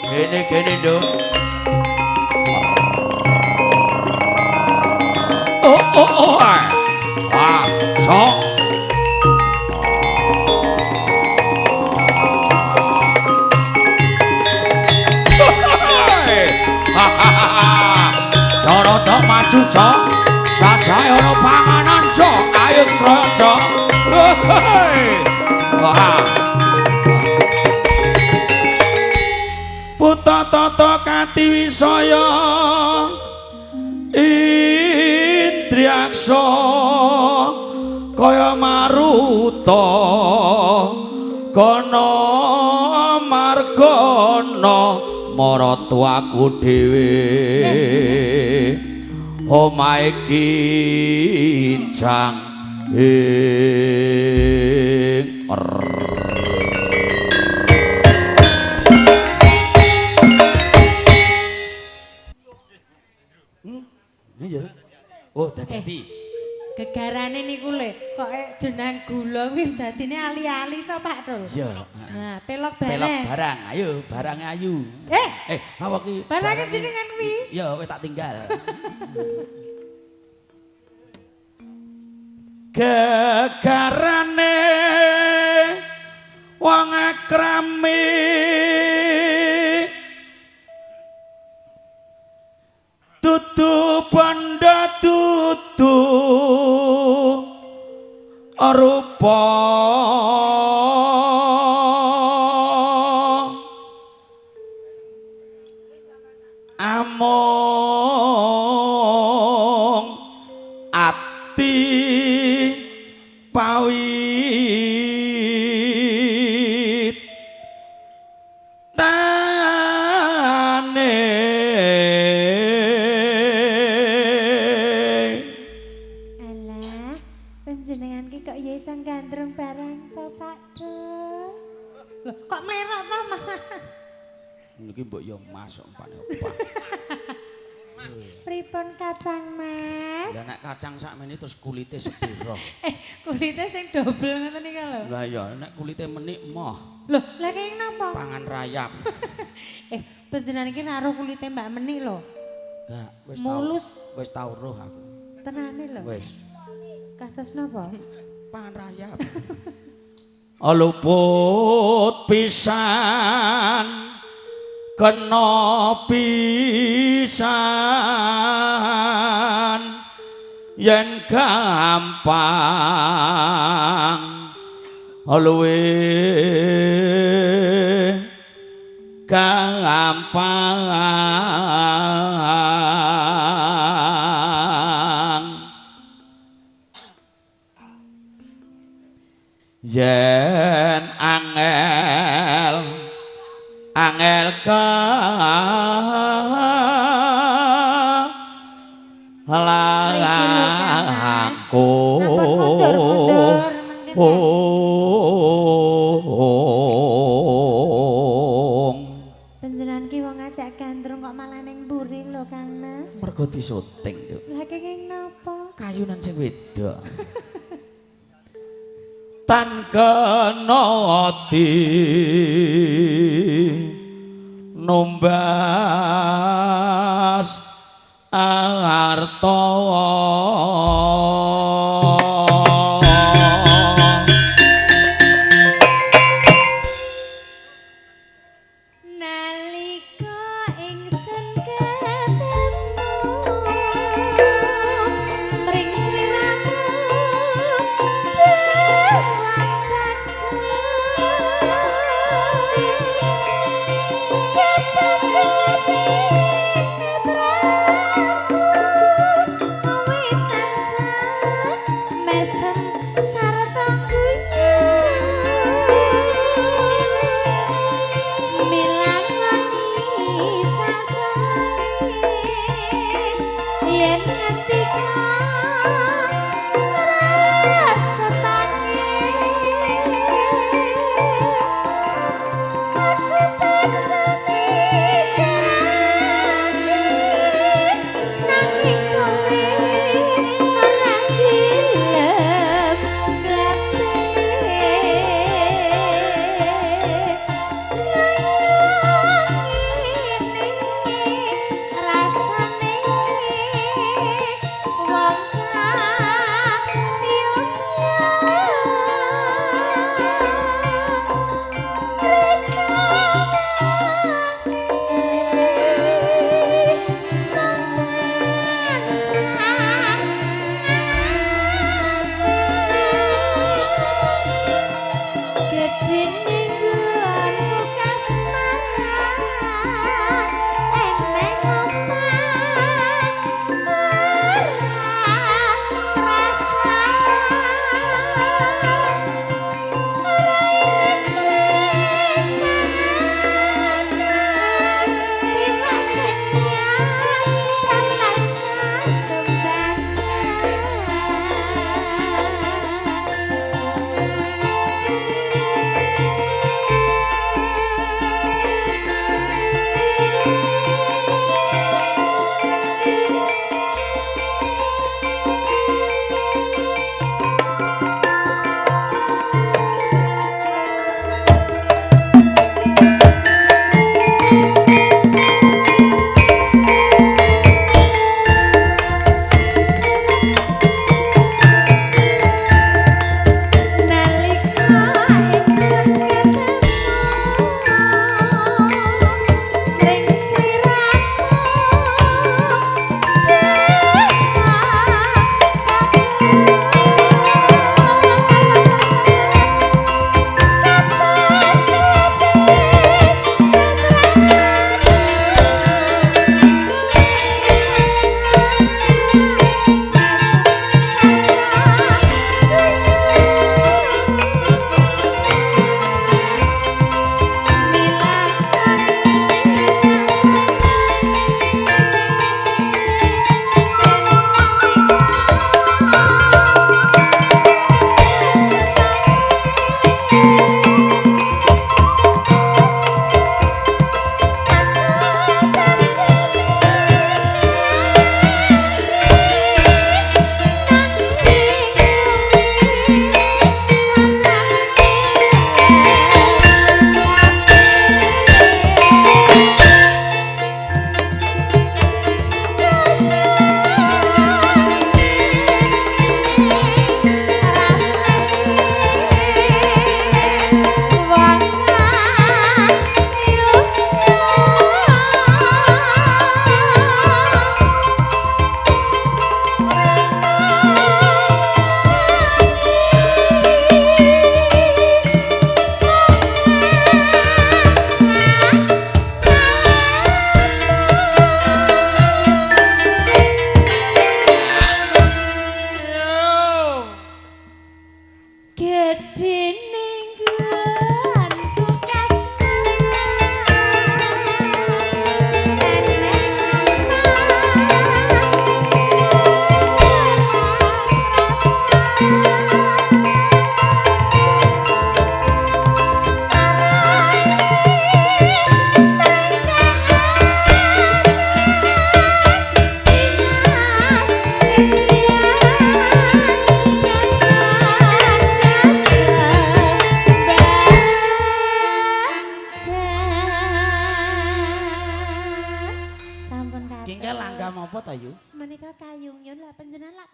Gini dong. Oh. Sok. Cara tok maju cok. Sajae ana panganan cok. Ayo kroyok cok. Putra tata katiwisaya Indriaksa kaya maruta kana margana maratuaku dhewe omahe kinjang Oh, dadi. Gegarane niku lho, kok jeneng gula kuwi dadine ali-ali to, Pak Dul? Iya. Nah, pelok barang. Pelok barang, ayo, barange ayu. Awak iki. Barange jenengan kuwi. Ya, wis tak tinggal. Gegarane wong akrami tutu banda tutu rupa among ati pawit tane Alah, panjenengan ki kok ya iso gandrung barang to, Pak Dul? Loh, kok merok to, Mas? Niki mbok yo masuk Pak. Pripun kacang, Mas? Lah nek kacang sakmene terus kulite sepiro? Kulitnya sing dobel ngoten iki lho. Lah ya nek kulite menik moh. Loh, lah kaya napa? Pangan rayap. Panjenengan iki naruh kulite Mbak Menik lho. Enggak, mulus. Wis tau roh aku. Tenane lho. Wis. Kados napa? Pangan rayap. Luput pisan kena pisan yen gampang luwe gampang yen angel ka langku panjenengan ki wong ngajak gandrung kok malah ning mburi lho Kang Mas. Mergo disuting yo. Lah kenging napa? Kayunan sing wedok. Tan kena ati numbas arta nalika ingsun ketemu ring sliramu Wit Lah panjenengan lak